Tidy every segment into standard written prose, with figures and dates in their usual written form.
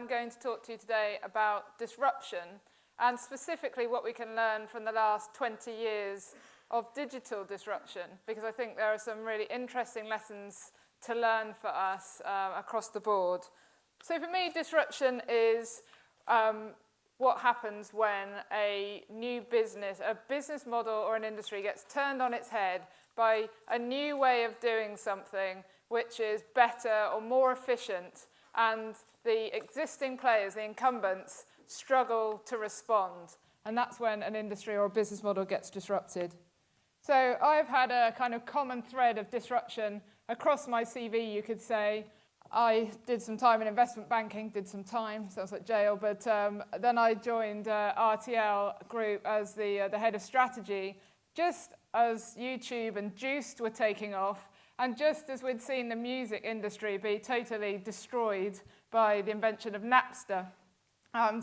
I'm going to talk to you today about disruption, and specifically what we can learn from the last 20 years of digital disruption, because I think there are some really interesting lessons to learn for us across the board. So for me, disruption is what happens when a new business, a business model or an industry gets turned on its head by a new way of doing something which is better or more efficient, and the existing players, the incumbents, struggle to respond. And that's when an industry or a business model gets disrupted. So I've had a kind of common thread of disruption across my CV, you could say. I did some time in investment banking, sounds like jail, but then I joined RTL Group as the head of strategy, just as YouTube and Juiced were taking off, and just as we'd seen the music industry be totally destroyed by the invention of Napster.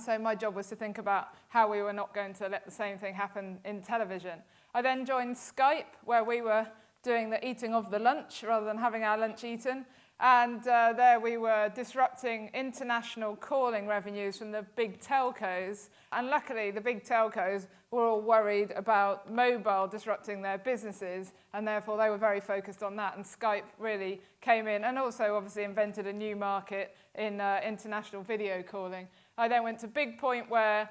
So my job was to think about how we were not going to let the same thing happen in television. I then joined Skype, where we were doing the eating of the lunch rather than having our lunch eaten. And there we were disrupting international calling revenues from the big telcos. And luckily, the big telcos were all worried about mobile disrupting their businesses, and therefore they were very focused on that. And Skype really came in and also obviously invented a new market in international video calling. I then went to Big Point, where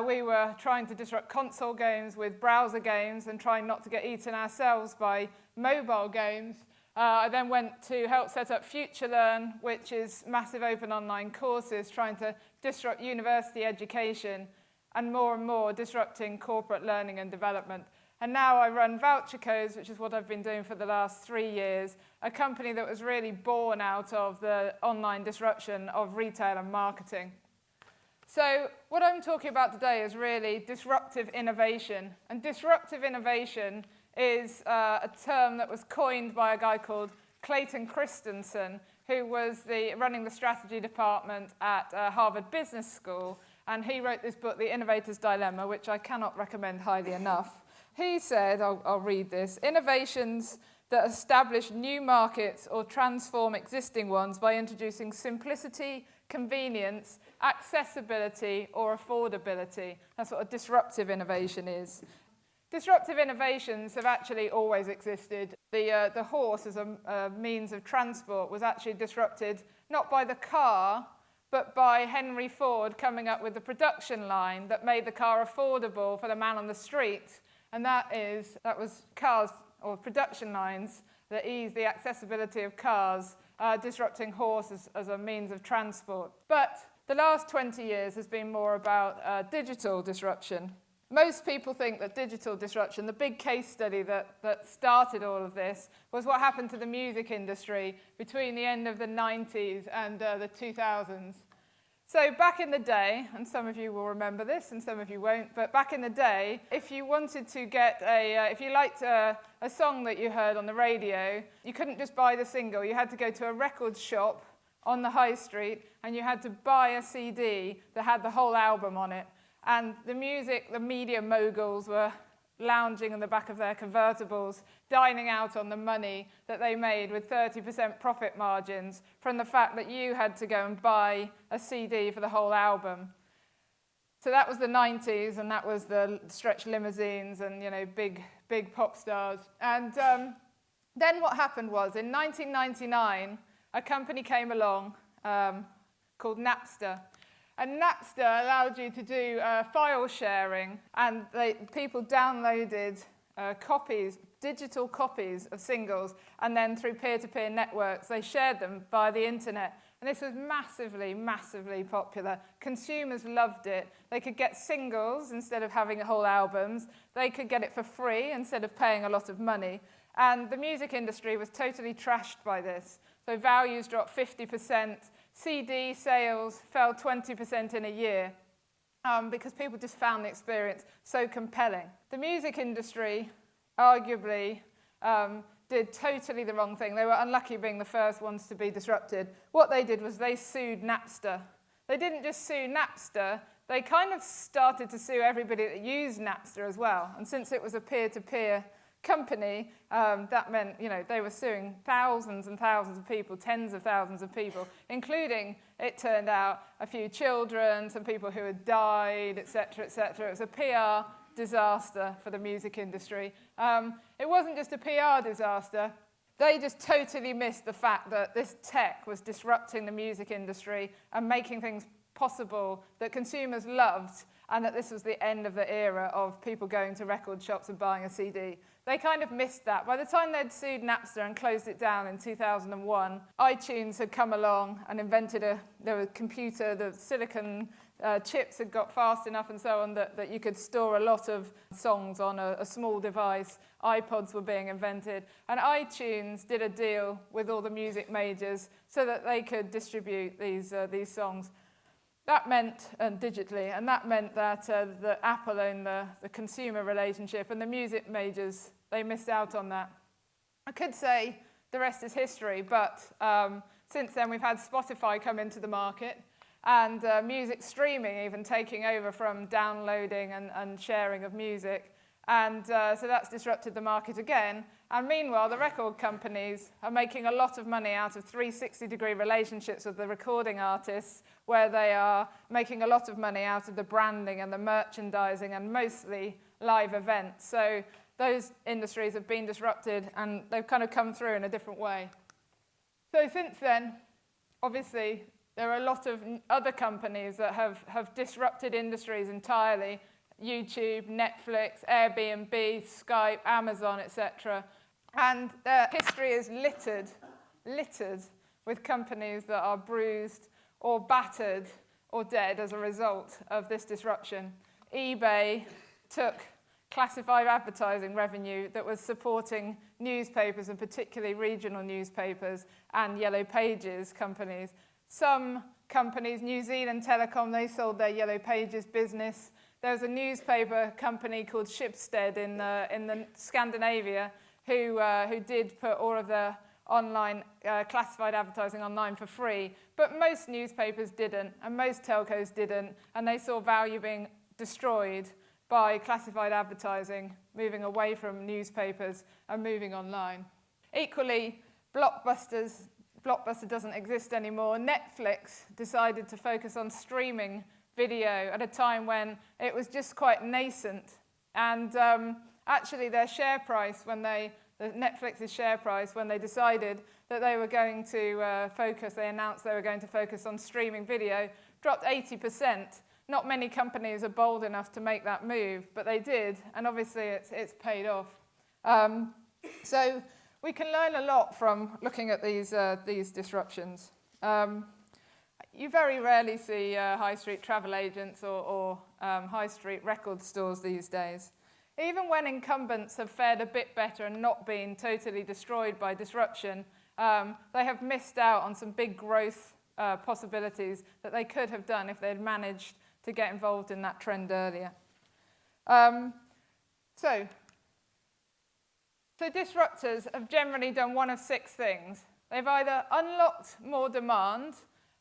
we were trying to disrupt console games with browser games and trying not to get eaten ourselves by mobile games. I then went to help set up FutureLearn, which is massive open online courses trying to disrupt university education and more disrupting corporate learning and development. And now I run Voucher Codes, which is what I've been doing for the last 3 years, a company that was really born out of the online disruption of retail and marketing. So what I'm talking about today is really disruptive innovation. And disruptive innovation is a term that was coined by a guy called Clayton Christensen, who was running the strategy department at Harvard Business School. And he wrote this book, The Innovator's Dilemma, which I cannot recommend highly enough. He said, I'll read this, innovations that establish new markets or transform existing ones by introducing simplicity, convenience, accessibility, or affordability. That's what a disruptive innovation is. Disruptive innovations have actually always existed. The horse as a means of transport was actually disrupted not by the car, but by Henry Ford coming up with the production line that made the car affordable for the man on the street. And that was cars, or production lines, that ease the accessibility of cars, disrupting horses as a means of transport. But the last 20 years has been more about digital disruption. Most people think that digital disruption, the big case study that started all of this, was what happened to the music industry between the end of the 90s and the 2000s. So back in the day, and some of you will remember this and some of you won't, but back in the day, if you wanted to get if you liked a song that you heard on the radio, you couldn't just buy the single. You had to go to a record shop on the high street and you had to buy a CD that had the whole album on it. And the media moguls were lounging in the back of their convertibles, dining out on the money that they made with 30% profit margins from the fact that you had to go and buy a CD for the whole album. So that was the 90s, and that was the stretch limousines and, big pop stars. And then what happened was, in 1999, a company came along called Napster. And Napster allowed you to do file sharing, and people downloaded digital copies of singles, and then through peer-to-peer networks, they shared them via the internet. And this was massively, massively popular. Consumers loved it. They could get singles instead of having whole albums. They could get it for free instead of paying a lot of money. And the music industry was totally trashed by this. So values dropped 50%. CD sales fell 20% in a year because people just found the experience so compelling. The music industry arguably did totally the wrong thing. They were unlucky being the first ones to be disrupted. What they did was they sued Napster. They didn't just sue Napster, they kind of started to sue everybody that used Napster as well. And since it was a peer-to-peer company, that meant, they were suing thousands and thousands of people, tens of thousands of people, including it turned out a few children, some people who had died, etc., etc. It was a PR disaster for the music industry. It wasn't just a PR disaster. They just totally missed the fact that this tech was disrupting the music industry and making things possible that consumers loved, and that this was the end of the era of people going to record shops and buying a CD. They kind of missed that. By the time they'd sued Napster and closed it down in 2001, iTunes had come along and invented the computer, the silicon chips had got fast enough and so on that you could store a lot of songs on a small device. iPods were being invented. And iTunes did a deal with all the music majors so that they could distribute these songs. That meant, digitally, and that meant that Apple owned the consumer relationship, and the music majors, they missed out on that. I could say the rest is history, but since then we've had Spotify come into the market, and music streaming even taking over from downloading and sharing of music. And so that's disrupted the market again. And meanwhile, the record companies are making a lot of money out of 360-degree relationships with the recording artists, where they are making a lot of money out of the branding and the merchandising and mostly live events. So those industries have been disrupted, and they've kind of come through in a different way. So since then, obviously, there are a lot of other companies that have disrupted industries entirely. YouTube, Netflix, Airbnb, Skype, Amazon, etc. And their history is littered with companies that are bruised or battered or dead as a result of this disruption. eBay took classified advertising revenue that was supporting newspapers, and particularly regional newspapers and Yellow Pages companies. Some companies, New Zealand Telecom, they sold their Yellow Pages business. There was a newspaper company called Schibsted in the Scandinavia who did put all of their online classified advertising online for free, but most newspapers didn't, and most telcos didn't, and they saw value being destroyed by classified advertising, moving away from newspapers and moving online. Equally, Blockbuster doesn't exist anymore. Netflix decided to focus on streaming video at a time when it was just quite nascent. And actually their share price, Netflix's share price, when they decided that they were going to they announced they were going to focus on streaming video, dropped 80%. Not many companies are bold enough to make that move, but they did, and obviously it's paid off. So we can learn a lot from looking at these disruptions. You very rarely see high street travel agents or high street record stores these days. Even when incumbents have fared a bit better and not been totally destroyed by disruption, they have missed out on some big growth possibilities that they could have done if they'd managed to get involved in that trend earlier. So disruptors have generally done one of 6 things. They've either unlocked more demand.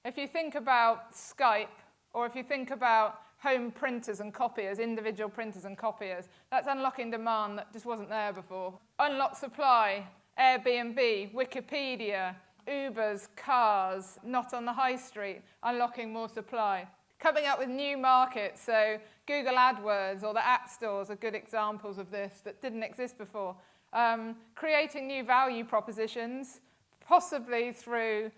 If you think about Skype, or if you think about home printers and copiers, individual printers and copiers, that's unlocking demand that just wasn't there before. Unlock supply, Airbnb, Wikipedia, Ubers, cars, not on the high street, unlocking more supply. Coming up with new markets, so Google AdWords or the app stores are good examples of this that didn't exist before. Creating new value propositions, possibly through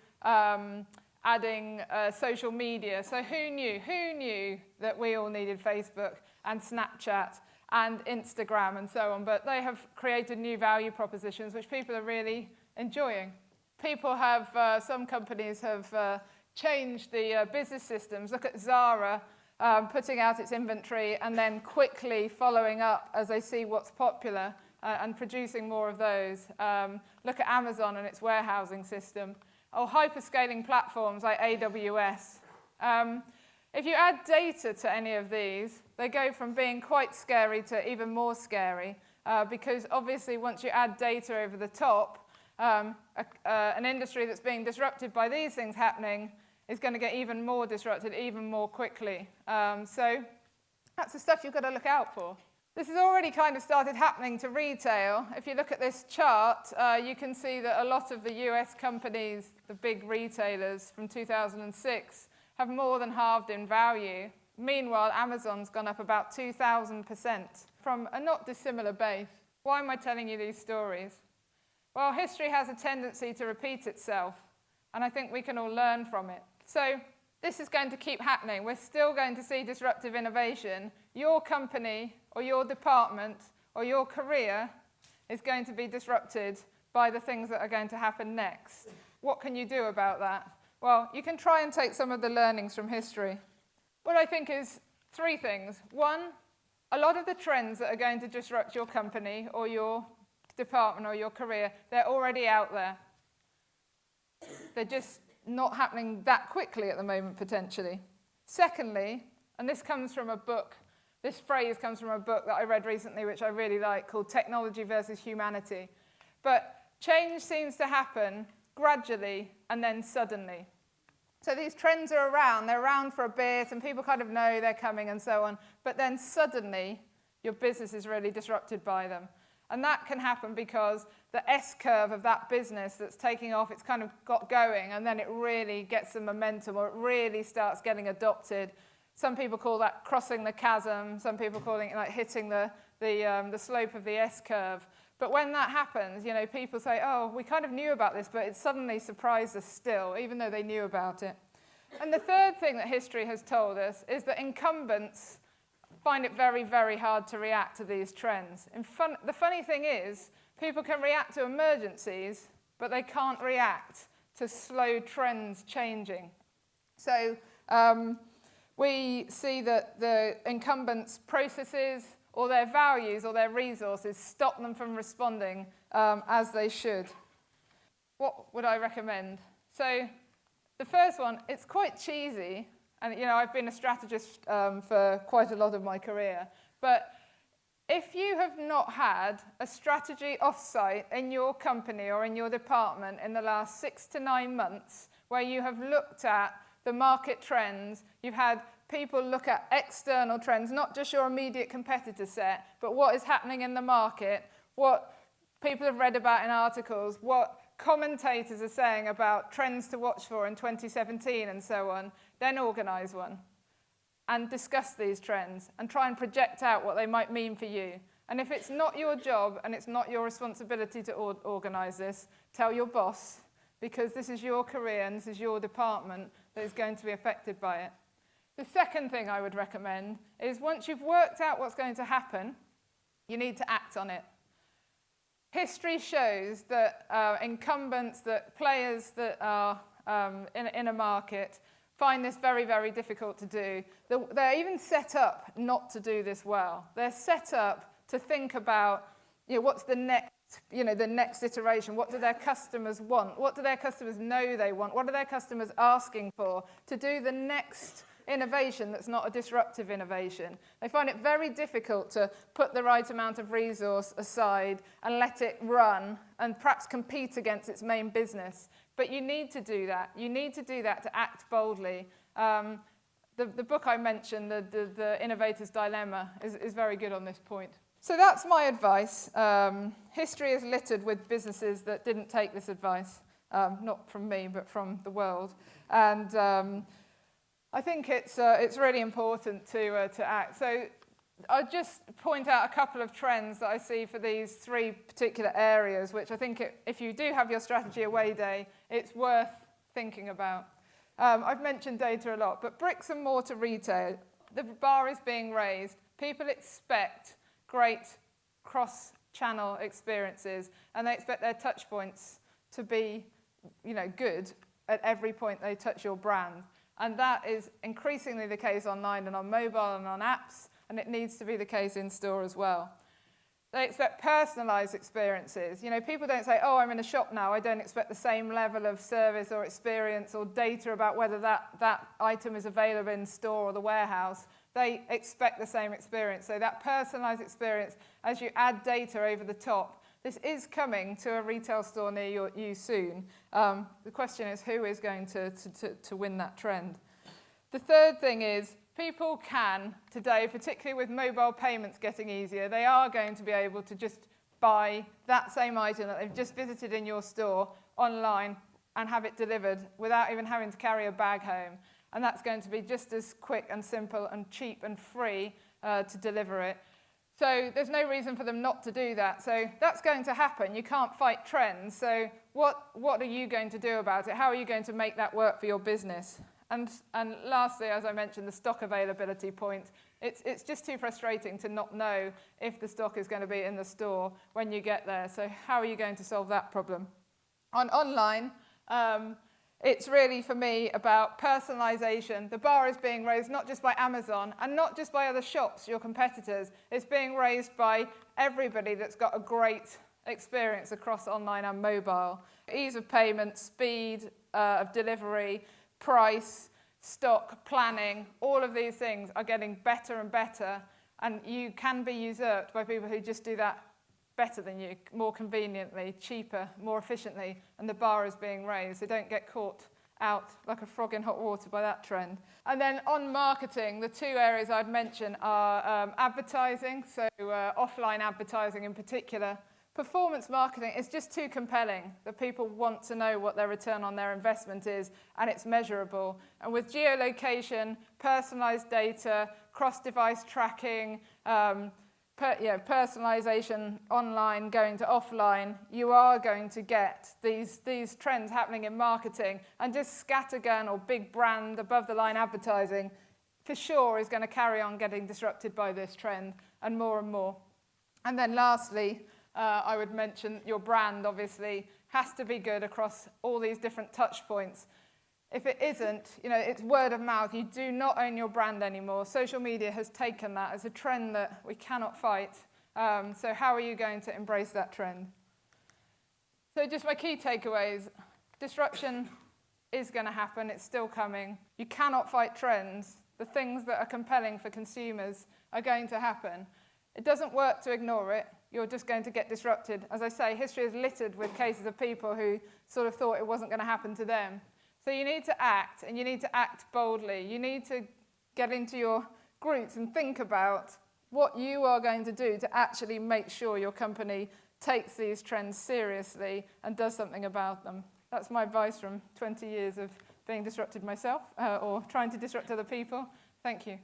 adding social media. So who knew that we all needed Facebook and Snapchat and Instagram and so on, but they have created new value propositions which people are really enjoying. People have, some companies have changed the business systems. Look at Zara putting out its inventory and then quickly following up as they see what's popular and producing more of those. Look at Amazon and its warehousing system. Or hyperscaling platforms like AWS. If you add data to any of these, they go from being quite scary to even more scary, because obviously once you add data over the top, an industry that's being disrupted by these things happening is going to get even more disrupted, even more quickly. So that's the stuff you've got to look out for. This has already kind of started happening to retail. If you look at this chart, you can see that a lot of the US companies, the big retailers from 2006, have more than halved in value. Meanwhile, Amazon's gone up about 2,000% from a not dissimilar base. Why am I telling you these stories? Well, history has a tendency to repeat itself, and I think we can all learn from it. So this is going to keep happening. We're still going to see disruptive innovation. Your company or your department or your career is going to be disrupted by the things that are going to happen next. What can you do about that? Well, you can try and take some of the learnings from history. What I think is three things. One, a lot of the trends that are going to disrupt your company or your department or your career, they're already out there. They're just not happening that quickly at the moment, potentially. Secondly, and this comes from a book, this phrase comes from a book that I read recently, which I really like, called Technology versus Humanity. But change seems to happen gradually and then suddenly. So these trends are around, they're around for a bit, and people kind of know they're coming and so on, but then suddenly your business is really disrupted by them. And that can happen because the S-curve of that business that's taking off, it's kind of got going, and then it really gets some momentum, or it really starts getting adopted. Some people call that crossing the chasm. Some people calling it like hitting the slope of the S-curve. But when that happens, you know, people say, oh, we kind of knew about this, but it suddenly surprised us still, even though they knew about it. And the third thing that history has told us is that incumbents find it very, very hard to react to these trends. The funny thing is, people can react to emergencies, but they can't react to slow trends changing. So we see that the incumbents' processes or their values or their resources stop them from responding as they should. What would I recommend? So the first one, it's quite cheesy. And, you know, I've been a strategist for quite a lot of my career. But if you have not had a strategy offsite in your company or in your department in the last 6 to 9 months, where you have looked at the market trends, you've had people look at external trends, not just your immediate competitor set, but what is happening in the market, what people have read about in articles, what commentators are saying about trends to watch for in 2017 and so on, then organise one and discuss these trends and try and project out what they might mean for you. And if it's not your job and it's not your responsibility to organise this, tell your boss, because this is your career and this is your department that is going to be affected by it. The second thing I would recommend is once you've worked out what's going to happen, you need to act on it. History shows that incumbents, that players that are in a market find this very, very difficult to do. They're even set up not to do this well. They're set up to think about, you know, what's the next iteration. What do their customers want? What do their customers know they want? What are their customers asking for to do the next innovation that's not a disruptive innovation? They find it very difficult to put the right amount of resource aside and let it run and perhaps compete against its main business. But you need to do that. You need to do that to act boldly. The book I mentioned, the Innovator's Dilemma, is very good on this point. So that's my advice. History is littered with businesses that didn't take this advice, not from me, but from the world. And I think it's really important to act. So I'll just point out a couple of trends that I see for these 3 particular areas, which I think if you do have your strategy away day, it's worth thinking about. I've mentioned data a lot, but bricks and mortar retail, the bar is being raised. People expect great cross-channel experiences, and they expect their touch points to be, you know, good at every point they touch your brand. And that is increasingly the case online and on mobile and on apps, and it needs to be the case in store as well. They expect personalized experiences. You know, people don't say, oh, I'm in a shop now, I don't expect the same level of service or experience or data about whether that item is available in store or the warehouse. They expect the same experience. So that personalized experience, as you add data over the top, this is coming to a retail store near you soon. The question is, who is going to win that trend? The third thing is, people can today, particularly with mobile payments getting easier, they are going to be able to just buy that same item that they've just visited in your store online and have it delivered without even having to carry a bag home. And that's going to be just as quick and simple and cheap and free to deliver it. So there's no reason for them not to do that. So that's going to happen. You can't fight trends. So what are you going to do about it? How are you going to make that work for your business? And lastly, as I mentioned, the stock availability point. It's just too frustrating to not know if the stock is going to be in the store when you get there. So how are you going to solve that problem? On online, it's really, for me, about personalization. The bar is being raised not just by Amazon and not just by other shops, your competitors. It's being raised by everybody that's got a great experience across online and mobile. Ease of payment, speed of delivery, price, stock, planning, all of these things are getting better and better, and you can be usurped by people who just do that better than you, more conveniently, cheaper, more efficiently, and the bar is being raised. So don't get caught out like a frog in hot water by that trend. And then on marketing, the two areas I'd mention are advertising, so offline advertising in particular. Performance marketing is just too compelling that people want to know what their return on their investment is, and it's measurable. And with geolocation, personalized data, cross-device tracking, personalization online going to offline, you are going to get these trends happening in marketing, and just scattergun or big brand above-the-line advertising for sure is going to carry on getting disrupted by this trend, and more. And then lastly, I would mention your brand, obviously, has to be good across all these different touch points. If it isn't, it's word of mouth. You do not own your brand anymore. Social media has taken that as a trend that we cannot fight. So how are you going to embrace that trend? So just my key takeaways. Disruption is going to happen. It's still coming. You cannot fight trends. The things that are compelling for consumers are going to happen. It doesn't work to ignore it. You're just going to get disrupted. As I say, history is littered with cases of people who sort of thought it wasn't going to happen to them. So you need to act, and you need to act boldly. You need to get into your groups and think about what you are going to do to actually make sure your company takes these trends seriously and does something about them. That's my advice from 20 years of being disrupted myself or trying to disrupt other people. Thank you.